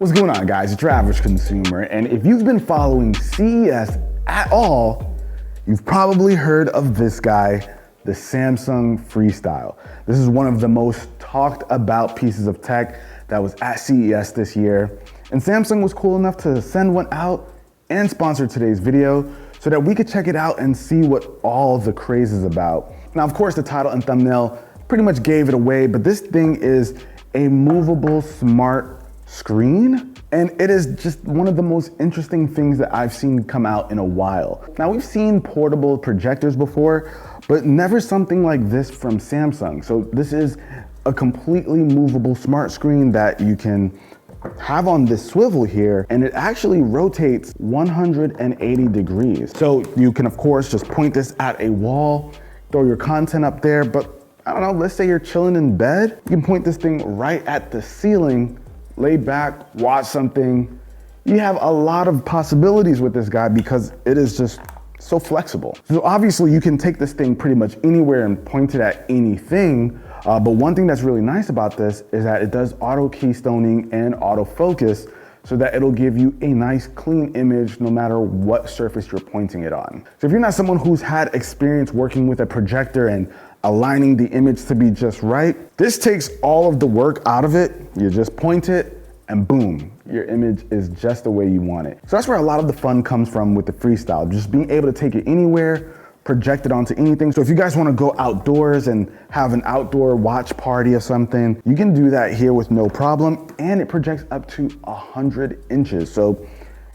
What's going on, guys? It's UrAvgConsumer, and if you've been following CES at all, you've probably heard of this guy, the Samsung Freestyle. This is one of the most talked about pieces of tech that was at CES this year, and Samsung was cool enough to send one out and sponsor today's video so that we could check it out and see what all the craze is about. Now, of course, the title and thumbnail pretty much gave it away, but this thing is a movable smart screen, and it is just one of the most interesting things that I've seen come out in a while. Now, we've seen portable projectors before, but never something like this from Samsung. So this is a completely movable smart screen that you can have on this swivel here, and it actually rotates 180 degrees. So you can, of course, just point this at a wall, throw your content up there, but I don't know, let's say you're chilling in bed, you can point this thing right at the ceiling, lay back, watch something. You have a lot of possibilities with this guy because it is just so flexible. So obviously you can take this thing pretty much anywhere and point it at anything. But one thing that's really nice about this is that it does auto keystoning and autofocus so that it'll give you a nice clean image no matter what surface you're pointing it on. So if you're not someone who's had experience working with a projector and aligning the image to be just right, this takes all of the work out of it. You just point it and boom, your image is just the way you want it. So that's where a lot of the fun comes from with the Freestyle, just being able to take it anywhere, project it onto anything. So if you guys want to go outdoors and have an outdoor watch party or something, you can do that here with no problem. And it projects up to 100 inches. So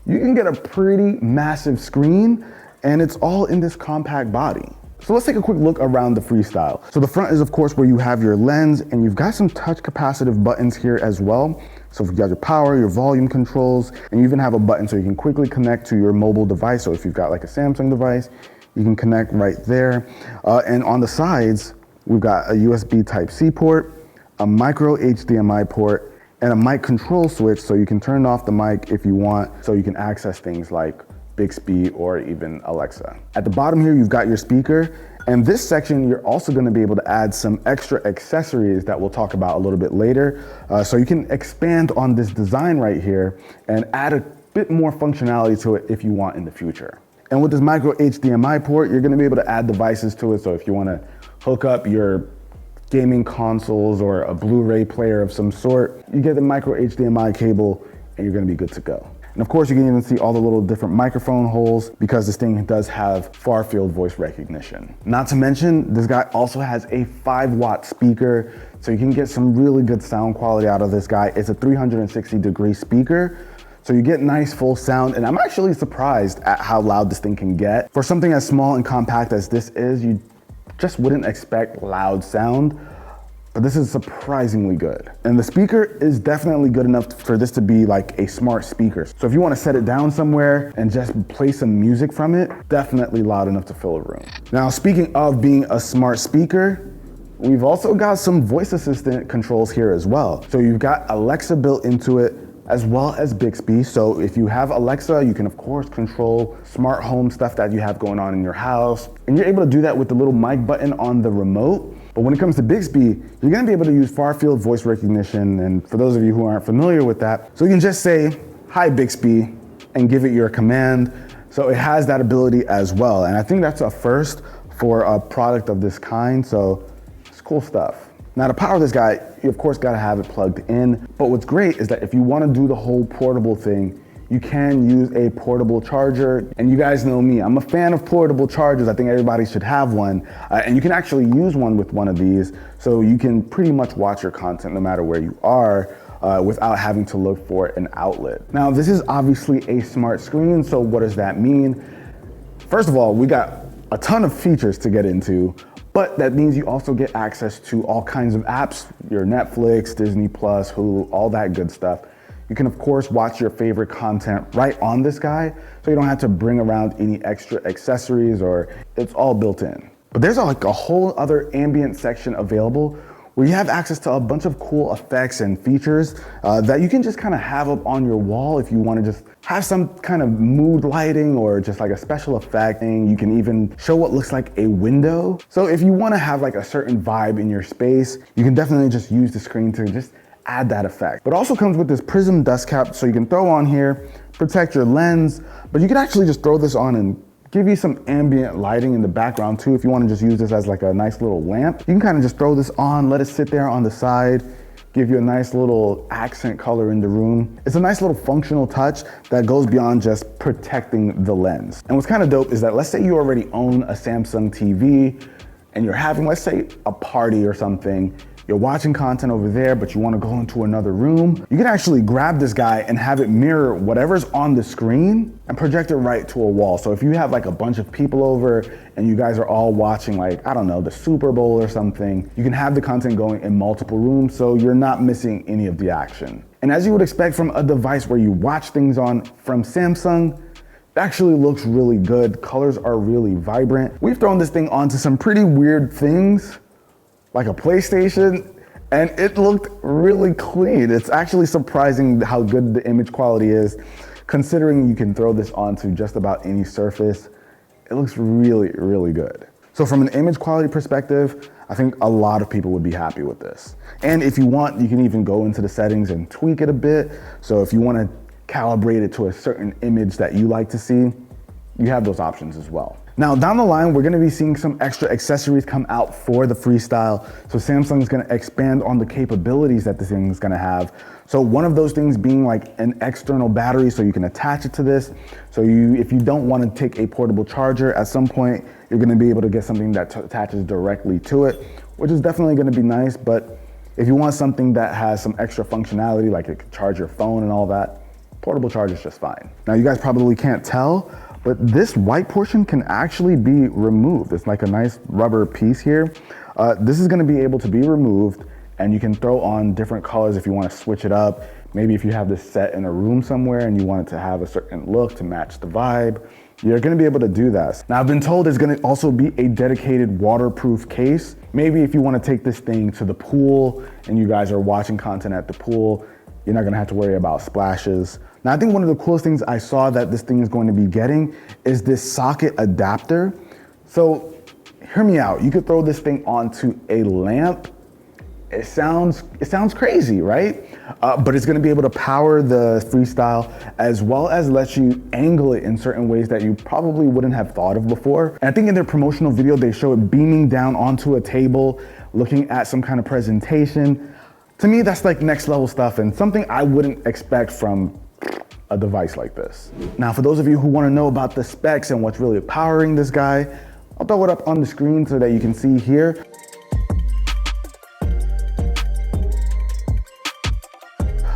you can get a pretty massive screen, and it's all in this compact body. So let's take a quick look around the Freestyle. So the front is, of course, where you have your lens, and you've got some touch capacitive buttons here as well. So if you've got your power, your volume controls, and you even have a button so you can quickly connect to your mobile device. So if you've got like a Samsung device, you can connect right there. And on the sides, we've got a USB Type-C port, a micro HDMI port, and a mic control switch so you can turn off the mic if you want, so you can access things like Bixby or even Alexa. At the bottom here, you've got your speaker, and this section, you're also gonna be able to add some extra accessories that we'll talk about a little bit later. So you can expand on this design right here and add a bit more functionality to it if you want in the future. And with this micro HDMI port, you're gonna be able to add devices to it. So if you wanna hook up your gaming consoles or a Blu-ray player of some sort, you get the micro HDMI cable and you're gonna be good to go. And of course, you can even see all the little different microphone holes because this thing does have far field voice recognition. Not to mention, this guy also has a 5-watt speaker, so you can get some really good sound quality out of this guy. It's a 360-degree speaker, so you get nice full sound, and I'm actually surprised at how loud this thing can get. For something as small and compact as this is, you just wouldn't expect loud sound, but this is surprisingly good. And the speaker is definitely good enough for this to be like a smart speaker. So if you want to set it down somewhere and just play some music from it, definitely loud enough to fill a room. Now, speaking of being a smart speaker, we've also got some voice assistant controls here as well. So you've got Alexa built into it, as well as Bixby. So if you have Alexa, you can of course control smart home stuff that you have going on in your house. And you're able to do that with the little mic button on the remote. But when it comes to Bixby, you're gonna be able to use far field voice recognition. And for those of you who aren't familiar with that, so you can just say, "Hi Bixby," and give it your command. So it has that ability as well. And I think that's a first for a product of this kind. So it's cool stuff. Now, to power this guy, you of course gotta have it plugged in. But what's great is that if you wanna do the whole portable thing, you can use a portable charger. And you guys know me, I'm a fan of portable chargers. I think everybody should have one. And you can actually use one with one of these, so you can pretty much watch your content no matter where you are without having to look for an outlet. Now, this is obviously a smart screen, so what does that mean? First of all, we got a ton of features to get into, but that means you also get access to all kinds of apps, your Netflix, Disney Plus, Hulu, all that good stuff. You can of course watch your favorite content right on this guy, so you don't have to bring around any extra accessories, or it's all built in. But there's like a whole other ambient section available where you have access to a bunch of cool effects and features that you can just kind of have up on your wall if you want to just have some kind of mood lighting or just like a special effect thing. You can even show what looks like a window. So if you want to have like a certain vibe in your space, you can definitely just use the screen to just add that effect. But it also comes with this prism dust cap, so you can throw on here, protect your lens, but you can actually just throw this on and give you some ambient lighting in the background too. If you want to just use this as like a nice little lamp, you can kind of just throw this on, let it sit there on the side, give you a nice little accent color in the room. It's a nice little functional touch that goes beyond just protecting the lens. And what's kind of dope is that, let's say you already own a Samsung TV and you're having, let's say, a party or something. You're watching content over there, but you want to go into another room. You can actually grab this guy and have it mirror whatever's on the screen and project it right to a wall. So if you have like a bunch of people over and you guys are all watching, like, I don't know, the Super Bowl or something, you can have the content going in multiple rooms so you're not missing any of the action. And as you would expect from a device where you watch things on from Samsung, it actually looks really good. Colors are really vibrant. We've thrown this thing onto some pretty weird things, like a PlayStation, and it looked really clean. It's actually surprising how good the image quality is, considering you can throw this onto just about any surface. It looks really, really good. So from an image quality perspective, I think a lot of people would be happy with this. And if you want, you can even go into the settings and tweak it a bit. So if you want to calibrate it to a certain image that you like to see, you have those options as well. Now, down the line, we're gonna be seeing some extra accessories come out for the Freestyle. So Samsung is gonna expand on the capabilities that this thing is gonna have. So one of those things being like an external battery, so you can attach it to this. So if you don't wanna take a portable charger, at some point, you're gonna be able to get something that attaches directly to it, which is definitely gonna be nice. But if you want something that has some extra functionality, like it can charge your phone and all that, portable charger is just fine. Now, you guys probably can't tell, but this white portion can actually be removed. It's like a nice rubber piece here. This is gonna be able to be removed, and you can throw on different colors if you wanna switch it up. Maybe if you have this set in a room somewhere and you want it to have a certain look to match the vibe, you're gonna be able to do that. Now, I've been told there's gonna also be a dedicated waterproof case. Maybe if you wanna take this thing to the pool and you guys are watching content at the pool, you're not gonna have to worry about splashes. Now, I think one of the coolest things I saw that this thing is going to be getting is this socket adapter. So hear me out. You could throw this thing onto a lamp. It sounds crazy, right? But it's gonna be able to power the Freestyle as well as let you angle it in certain ways that you probably wouldn't have thought of before. And I think in their promotional video, they show it beaming down onto a table, looking at some kind of presentation. To me, that's like next level stuff and something I wouldn't expect from a device like this. Now, for those of you who want to know about the specs and what's really powering this guy, I'll throw it up on the screen so that you can see here.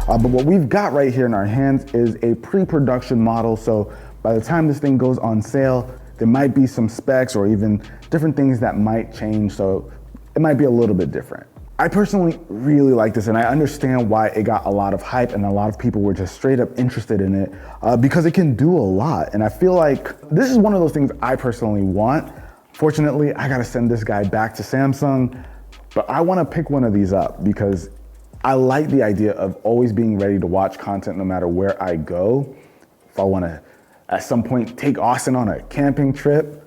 But what we've got right here in our hands is a pre-production model. So by the time this thing goes on sale, there might be some specs or even different things that might change. So it might be a little bit different. I personally really like this, and I understand why it got a lot of hype and a lot of people were just straight up interested in it because it can do a lot. And I feel like this is one of those things I personally want. Fortunately, I gotta send this guy back to Samsung, but I wanna pick one of these up because I like the idea of always being ready to watch content no matter where I go. If I wanna, at some point, take Austin on a camping trip,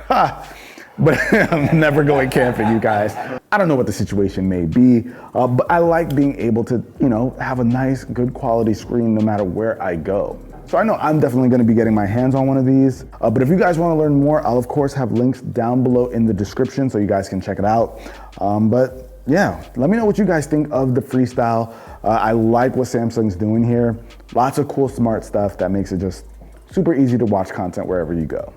but I'm never going camping, you guys. I don't know what the situation may be, but I like being able to, have a nice, good quality screen no matter where I go. So I know I'm definitely gonna be getting my hands on one of these, but if you guys wanna learn more, I'll of course have links down below in the description so you guys can check it out. But yeah, let me know what you guys think of the Freestyle. I like what Samsung's doing here. Lots of cool, smart stuff that makes it just super easy to watch content wherever you go.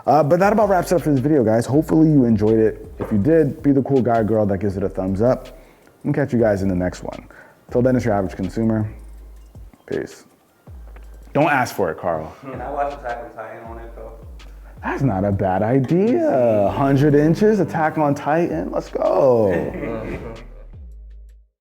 But that about wraps it up for this video, guys. Hopefully you enjoyed it. If you did, be the cool guy or girl that gives it a thumbs up. We'll catch you guys in the next one. Till then, it's your average consumer. Peace. Don't ask for it, Carl. Can I watch Attack on Titan on it, though? That's not a bad idea. 100 inches, Attack on Titan, let's go.